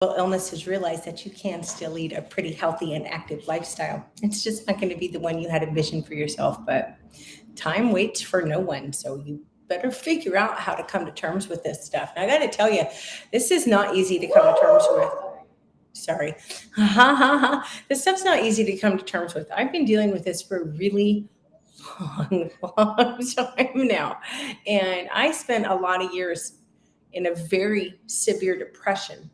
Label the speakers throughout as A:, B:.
A: illnesses, realize that you can still lead a pretty healthy and active lifestyle. It's just not going to be the one you had envisioned for yourself, but time waits for no one. So you better figure out how to come to terms with this stuff. And I got to tell you, this is not easy to come to terms with. Sorry. This stuff's not easy to come to terms with. I've been dealing with this for a really long time now. And I spent a lot of years in a very severe depression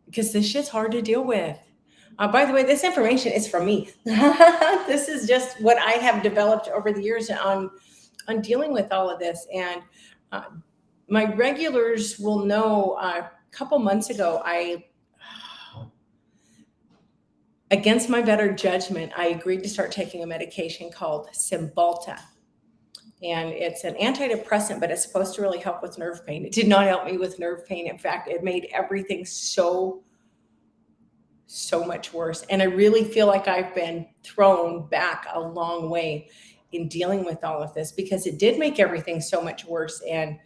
A: because this shit's hard to deal with. By the way, this information is from me. This is just what I have developed over the years on dealing with all of this. And uh, my regulars will know a couple months ago, against my better judgment, I agreed to start taking a medication called Cymbalta. And it's an antidepressant, but it's supposed to really help with nerve pain. It did not help me with nerve pain. In fact, it made everything so much worse. And I really feel like I've been thrown back a long way in dealing with all of this because it did make everything so much worse. And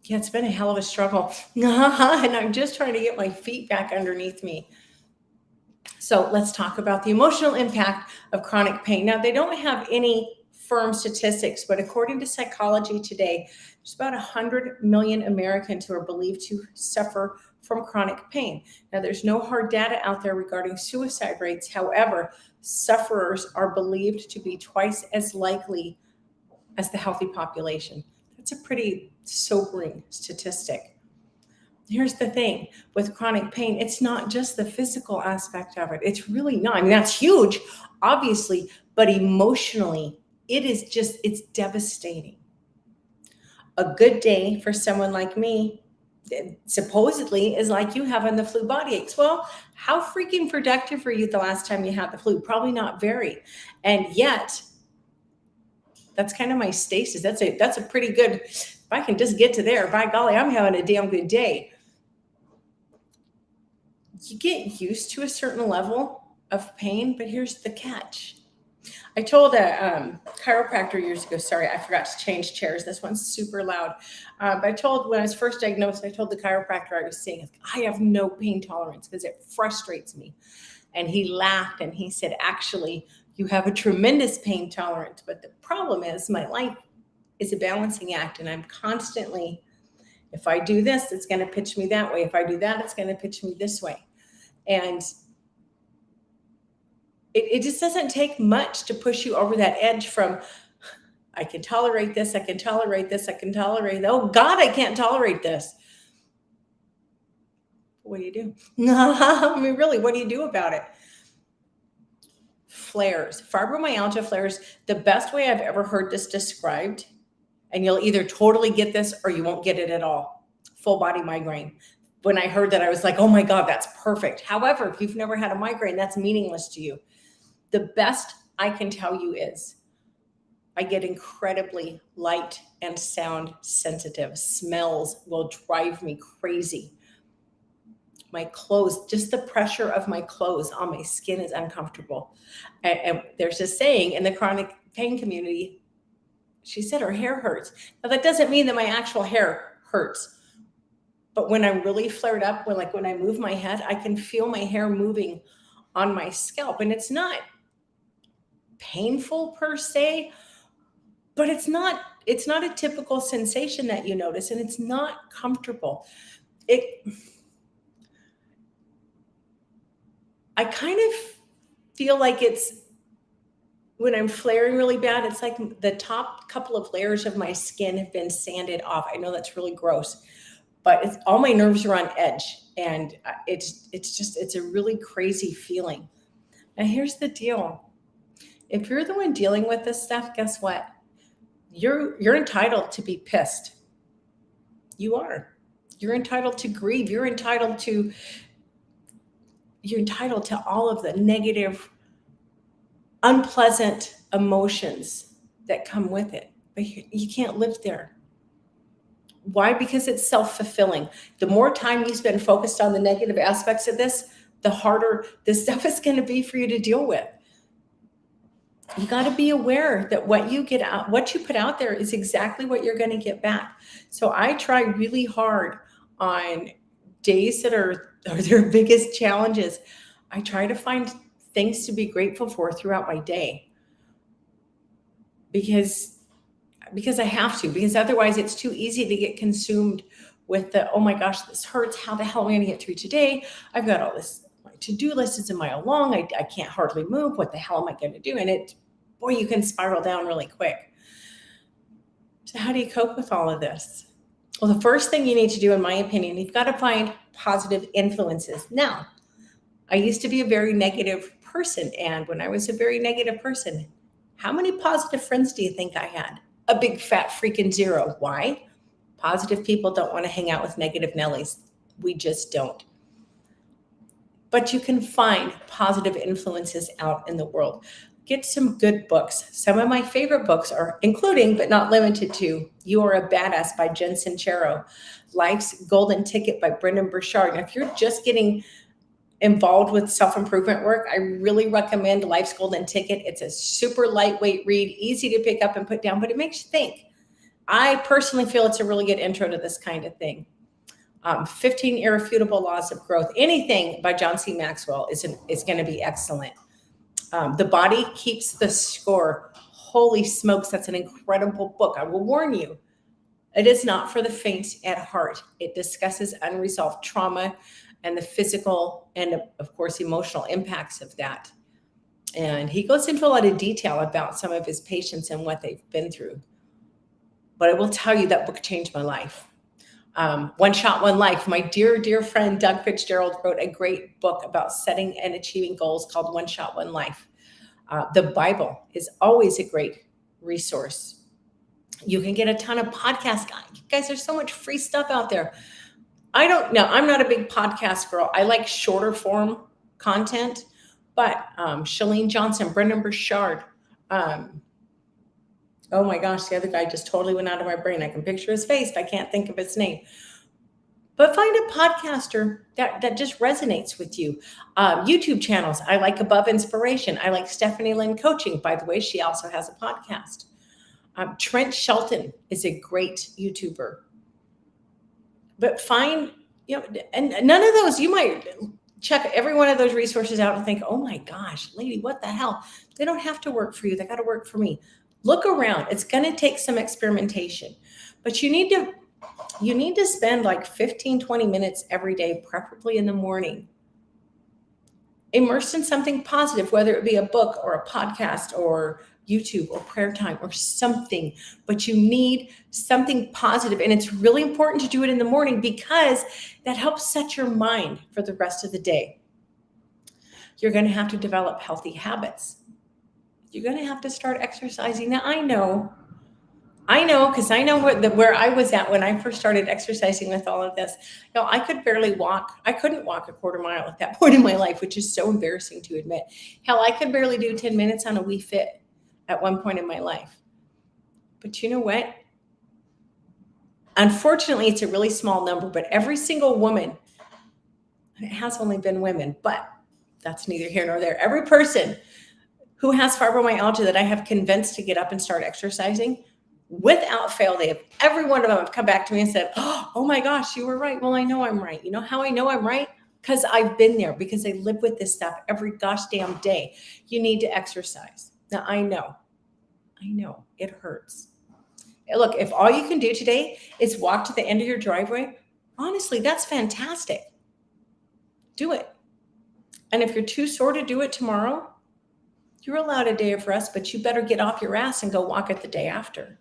A: yeah, it's been a hell of a struggle. And I'm just trying to get my feet back underneath me. So let's talk about the emotional impact of chronic pain. Now, they don't have any firm statistics, but according to Psychology Today, there's about 100 million Americans who are believed to suffer from chronic pain. Now, there's no hard data out there regarding suicide rates. However, sufferers are believed to be twice as likely as the healthy population. That's a pretty sobering statistic. Here's the thing with chronic pain, it's not just the physical aspect of it. It's really not. I mean, that's huge, obviously, but emotionally, it's devastating. A good day for someone like me, supposedly, is like you having the flu body aches. Well, how freaking productive were you the last time you had the flu? Probably not very. And yet, that's kind of my stasis. That's a pretty good, if I can just get to there, by golly, I'm having a damn good day. You get used to a certain level of pain, but here's the catch. I told a chiropractor years ago, sorry, I forgot to change chairs. This one's super loud. But when I was first diagnosed, I told the chiropractor I was seeing, I have no pain tolerance because it frustrates me. And he laughed and he said, actually, you have a tremendous pain tolerance. But the problem is my life is a balancing act. And I'm constantly, if I do this, it's going to pitch me that way. If I do that, it's going to pitch me this way. And it just doesn't take much to push you over that edge from, I can tolerate this, I can tolerate this, I can tolerate, oh God, I can't tolerate this. What do you do? I mean, really, what do you do about it? Flares, fibromyalgia flares, the best way I've ever heard this described, and you'll either totally get this or you won't get it at all, full body migraine. When I heard that, I was like, oh my God, that's perfect. However, if you've never had a migraine, that's meaningless to you. The best I can tell you is I get incredibly light and sound sensitive. Smells will drive me crazy. My clothes, just the pressure of my clothes on my skin is uncomfortable. And there's a saying in the chronic pain community, she said her hair hurts. Now that doesn't mean that my actual hair hurts. But when I'm really flared up, when I move my head, I can feel my hair moving on my scalp. And it's not painful per se, but it's not a typical sensation that you notice, and it's not comfortable. I kind of feel like it's when I'm flaring really bad, it's like the top couple of layers of my skin have been sanded off. I know that's really gross, but all my nerves are on edge, and it's a really crazy feeling. And here's the deal. If you're the one dealing with this stuff, guess what? You're entitled to be pissed. You are. You're entitled to grieve. You're entitled to all of the negative, unpleasant emotions that come with it. But you can't live there. Why? Because it's self-fulfilling. The more time you spend focused on the negative aspects of this, the harder this stuff is going to be for you to deal with. You got to be aware that what you put out there is exactly what you're going to get back. So I try really hard on days that are their biggest challenges, I try to find things to be grateful for throughout my day because I have to, because otherwise it's too easy to get consumed with the, oh my gosh, this hurts. How the hell am I going to get through today? I've got all this, my to-do list is a mile long. I can't hardly move. What the hell am I going to do? And boy, you can spiral down really quick. So how do you cope with all of this? Well, the first thing you need to do, in my opinion, you've got to find positive influences. Now, I used to be a very negative person. And when I was a very negative person, how many positive friends do you think I had? A big fat freaking zero. Why? Positive people don't want to hang out with negative Nellies. We just don't. But you can find positive influences out in the world. Get some good books. Some of my favorite books are, including but not limited to, You Are a Badass by Jen Sincero, Life's Golden Ticket by Brendon Burchard. And if you're just getting involved with self-improvement work, I really recommend Life's Golden Ticket. It's a super lightweight read, easy to pick up and put down, but it makes you think. I personally feel it's a really good intro to this kind of thing. 15 Irrefutable Laws of Growth. Anything by John C. Maxwell is going to be excellent. The Body Keeps the Score. Holy smokes, that's an incredible book. I will warn you, it is not for the faint at heart. It discusses unresolved trauma and the physical and, of course, emotional impacts of that. And he goes into a lot of detail about some of his patients and what they've been through. But I will tell you that book changed my life. One Shot, One Life. My dear, dear friend Doug Fitzgerald wrote a great book about setting and achieving goals called One Shot, One Life. The Bible is always a great resource. You can get a ton of podcasts. Guys, there's so much free stuff out there. I don't know. I'm not a big podcast girl. I like shorter form content, but Chalene Johnson, Brendon Burchard. Oh my gosh, the other guy just totally went out of my brain. I can picture his face, but I can't think of his name. But find a podcaster that just resonates with you. YouTube channels. I like Above Inspiration. I like Stephanie Lynn Coaching. By the way, she also has a podcast. Trent Shelton is a great YouTuber. But find, and none of those, you might check every one of those resources out and think, oh my gosh, lady, what the hell? They don't have to work for you. They got to work for me. Look around. It's going to take some experimentation, but you need to spend like 15, 20 minutes every day, preferably in the morning, immersed in something positive, whether it be a book or a podcast or YouTube or prayer time or something, but you need something positive. And it's really important to do it in the morning because that helps set your mind for the rest of the day. You're going to have to develop healthy habits. You're going to have to start exercising. Now, I know, because I know where I was at when I first started exercising with all of this. I could barely walk. I couldn't walk a quarter mile at that point in my life, which is so embarrassing to admit. Hell, I could barely do 10 minutes on a Wii Fit at one point in my life. But you know what? Unfortunately, it's a really small number, but every single woman, and it has only been women, but that's neither here nor there. Every person who has fibromyalgia that I have convinced to get up and start exercising, without fail, every one of them have come back to me and said, oh my gosh, you were right. Well, I know I'm right. You know how I know I'm right? Because I've been there, because I live with this stuff every gosh damn day. You need to exercise. Now, I know it hurts. Look, if all you can do today is walk to the end of your driveway, honestly, that's fantastic. Do it. And if you're too sore to do it tomorrow, you're allowed a day of rest, but you better get off your ass and go walk it the day after.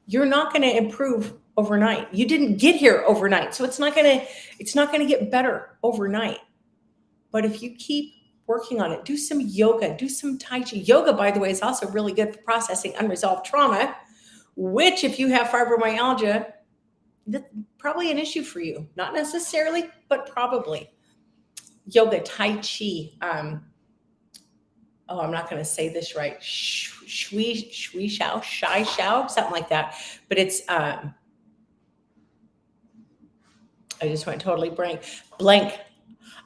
A: You're not going to improve overnight. You didn't get here overnight, so it's not going to get better overnight. But if you keep working on it, do some yoga, do some Tai Chi. Yoga, by the way, is also really good for processing unresolved trauma, which if you have fibromyalgia, that's probably an issue for you. Not necessarily, but probably. Yoga, Tai Chi, I'm not going to say this right. Shui shao, something like that. But it's, I just went totally blank.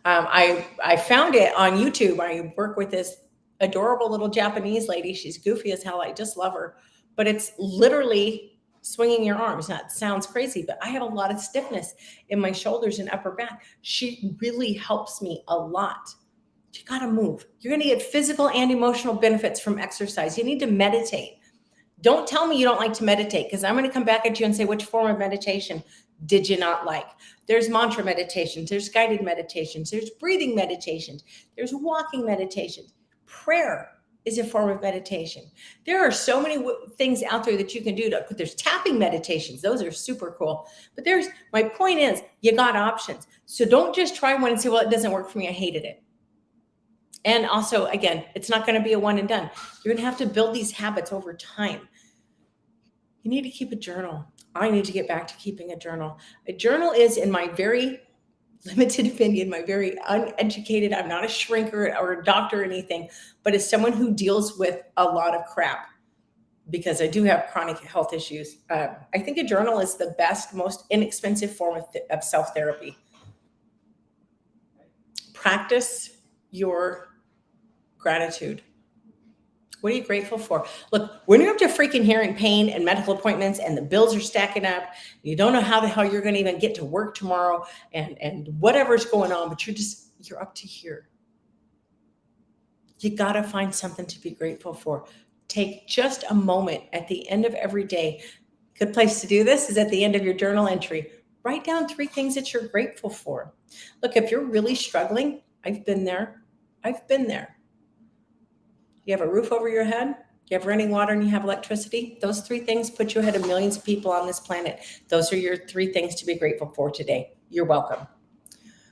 A: I found it on YouTube. I work with this adorable little Japanese lady. She's goofy as hell. I just love her. But it's literally swinging your arms. That sounds crazy, but I have a lot of stiffness in my shoulders and upper back. She really helps me a lot. You got to move. You're going to get physical and emotional benefits from exercise. You need to meditate. Don't tell me you don't like to meditate, because I'm going to come back at you and say, which form of meditation did you not like? There's mantra meditations, there's guided meditations, there's breathing meditations, there's walking meditations. Prayer is a form of meditation. There are so many things out there that you can do. There's tapping meditations. Those are super cool. But my point is, you got options. So don't just try one and say, well, it doesn't work for me. I hated it. And also, again, it's not going to be a one and done. You're going to have to build these habits over time. You need to keep a journal. I need to get back to keeping a journal. A journal is, in my very limited opinion, my very uneducated, I'm not a shrinker or a doctor or anything, but as someone who deals with a lot of crap, because I do have chronic health issues, I think a journal is the best, most inexpensive form of self-therapy. Practice your gratitude. What are you grateful for? Look, when you're up to freaking hearing pain and medical appointments and the bills are stacking up, you don't know how the hell you're going to even get to work tomorrow and whatever's going on, but you're up to here. You got to find something to be grateful for. Take just a moment at the end of every day. Good place to do this is at the end of your journal entry. Write down 3 things that you're grateful for. Look, if you're really struggling, I've been there. You have a roof over your head, you have running water, and you have electricity. Those 3 things put you ahead of millions of people on this planet. Those are your 3 things to be grateful for today. You're welcome.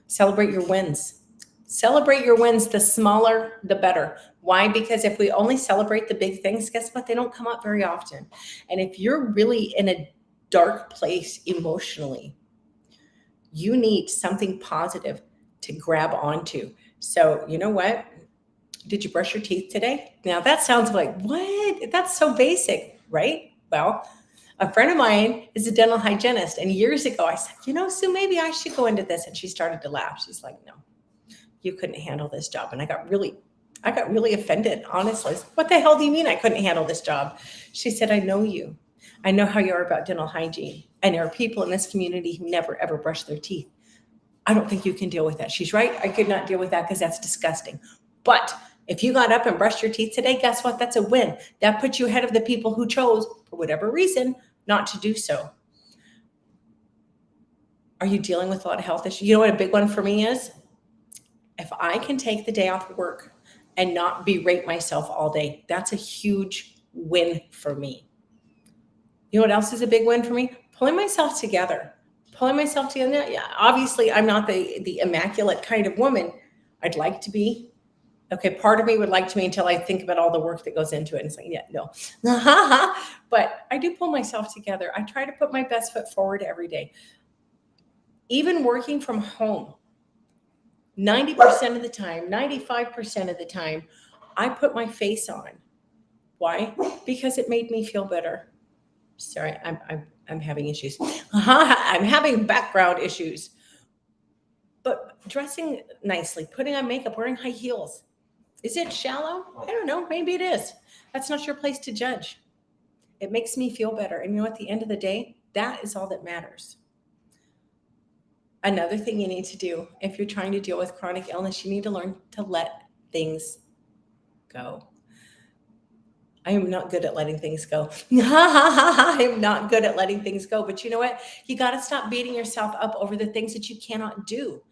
A: Celebrate your wins. Celebrate your wins. The smaller, the better. Why? Because if we only celebrate the big things, guess what? They don't come up very often. And if you're really in a dark place emotionally, you need something positive to grab onto. So you know what? Did you brush your teeth today? Now that sounds like, what? That's so basic, right? Well, a friend of mine is a dental hygienist. And years ago I said, Sue, maybe I should go into this. And she started to laugh. She's like, no, you couldn't handle this job. And I got really offended, honestly. What the hell do you mean I couldn't handle this job? She said, I know you. I know how you are about dental hygiene. And there are people in this community who never, ever brush their teeth. I don't think you can deal with that. She's right. I could not deal with that because that's disgusting. But if you got up and brushed your teeth today, guess what? That's a win. That puts you ahead of the people who chose, for whatever reason, not to do so. Are you dealing with a lot of health issues? You know what a big one for me is? If I can take the day off of work and not berate myself all day, that's a huge win for me. You know what else is a big win for me? Pulling myself together. Yeah, obviously, I'm not the immaculate kind of woman. I'd like to be. Okay, part of me would like to be until I think about all the work that goes into it. And it's like, yeah, no. But I do pull myself together. I try to put my best foot forward every day. Even working from home, 90% of the time, 95% of the time, I put my face on. Why? Because it made me feel better. Sorry, I'm having issues. I'm having background issues. But dressing nicely, putting on makeup, wearing high heels. Is it shallow? I don't know. Maybe it is. That's not your place to judge. It makes me feel better. And at the end of the day, that is all that matters. Another thing you need to do if you're trying to deal with chronic illness, you need to learn to let things go. I am not good at letting things go. I am not good at letting things go. But you know what? You got to stop beating yourself up over the things that you cannot do.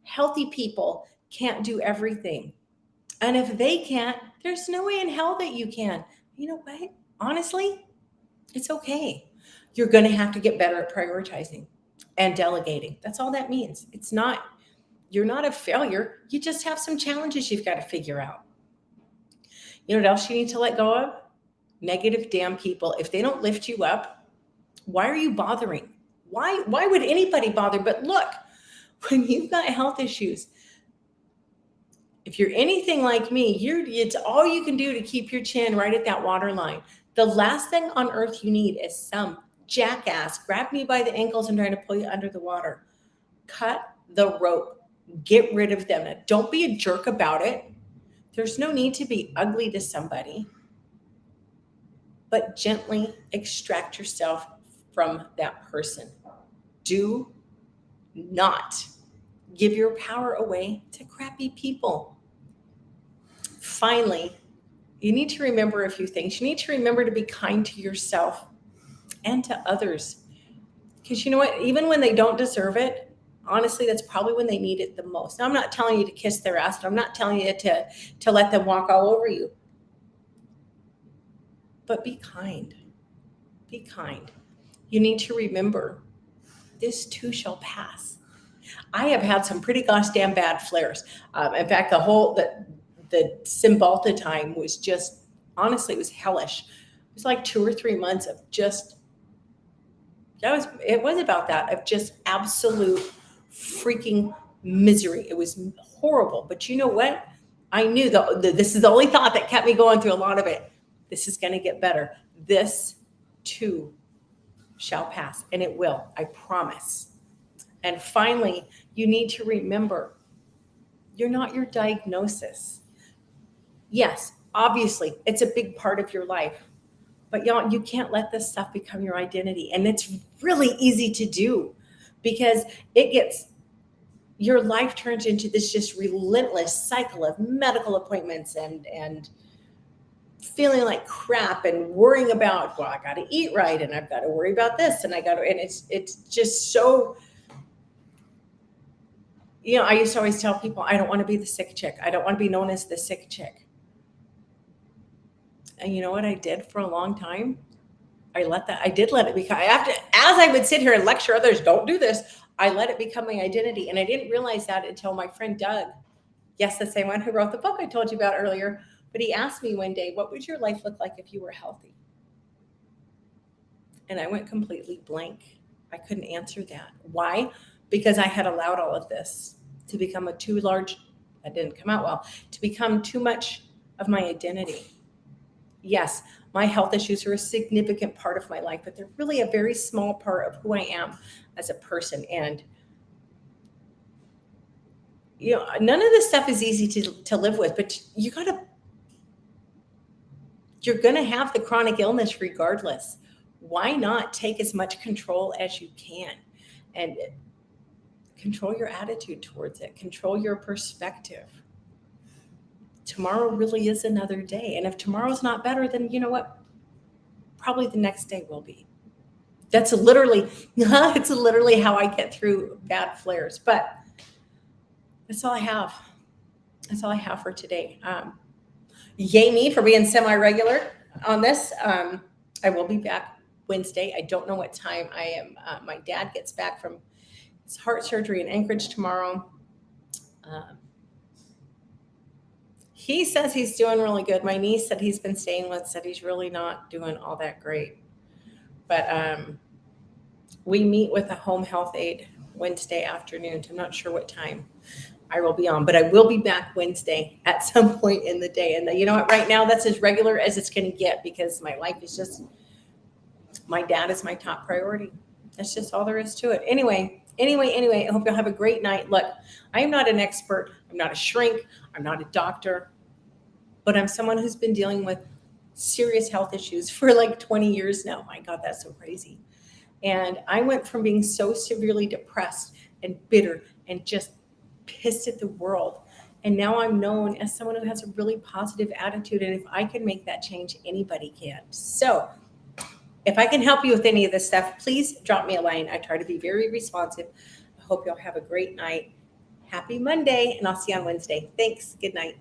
A: Healthy people can't do everything. And if they can't, there's no way in hell that you can. You know what? Honestly, it's okay. You're going to have to get better at prioritizing and delegating. That's all that means. You're not a failure. You just have some challenges you've got to figure out. You know what else you need to let go of? Negative damn people. If they don't lift you up, why are you bothering? Why would anybody bother? But look, when you've got health issues, if you're anything like me, it's all you can do to keep your chin right at that water line. The last thing on earth you need is some jackass grab me by the ankles and trying to pull you under the water. Cut the rope. Get rid of them. Now, don't be a jerk about it. There's no need to be ugly to somebody, but gently extract yourself from that person. Do not give your power away to crappy people. Finally, you need to remember a few things. You need to remember to be kind to yourself and to others. Because you know what? Even when they don't deserve it, honestly, that's probably when they need it the most. Now, I'm not telling you to kiss their ass. I'm not telling you to let them walk all over you. But be kind. Be kind. You need to remember this too shall pass. I have had some pretty gosh damn bad flares. In fact, the Cymbalta time was just, honestly, it was hellish. It was like 2 or 3 months of just, it was about that, of just absolute freaking misery. It was horrible. But you know what? I knew this is the only thought that kept me going through a lot of it. This is going to get better. This too shall pass, and it will. I promise. And finally, you need to remember, you're not your diagnosis. Yes, obviously, it's a big part of your life, but you can't let this stuff become your identity. And it's really easy to do because your life turns into this just relentless cycle of medical appointments and feeling like crap and worrying about, well, I got to eat right and I've got to worry about this and it's just so, I used to always tell people, I don't want to be the sick chick. I don't want to be known as the sick chick. And you know what I did for a long time? I did let it become, as I would sit here and lecture others, don't do this, I let it become my identity. And I didn't realize that until my friend Doug, yes, the same one who wrote the book I told you about earlier, but he asked me one day, what would your life look like if you were healthy? And I went completely blank. I couldn't answer that. Why? Because I had allowed all of this to become that didn't come out well, to become too much of my identity. Yes, my health issues are a significant part of my life, but they're really a very small part of who I am as a person. And none of this stuff is easy to live with, but you're going to have the chronic illness regardless. Why not take as much control as you can and control your attitude towards it, control your perspective. Tomorrow really is another day. And if tomorrow's not better, then you know what? Probably the next day will be. It's literally how I get through bad flares. But that's all I have. That's all I have for today. Yay me for being semi-regular on this. I will be back Wednesday. I don't know what time I am. My dad gets back from his heart surgery in Anchorage tomorrow. He says he's doing really good. My niece that he's been staying with said he's really not doing all that great. But we meet with a home health aide Wednesday afternoon. I'm not sure what time I will be on, but I will be back Wednesday at some point in the day. And you know what? Right now, that's as regular as it's going to get because my life is just, my dad is my top priority. That's just all there is to it. Anyway, I hope you'll have a great night. Look, I am not an expert. I'm not a shrink. I'm not a doctor, but I'm someone who's been dealing with serious health issues for like 20 years now. My God, that's so crazy. And I went from being so severely depressed and bitter and just pissed at the world. And now I'm known as someone who has a really positive attitude. And if I can make that change, anybody can. So if I can help you with any of this stuff, please drop me a line. I try to be very responsive. I hope you'll have a great night. Happy Monday, and I'll see you on Wednesday. Thanks. Good night.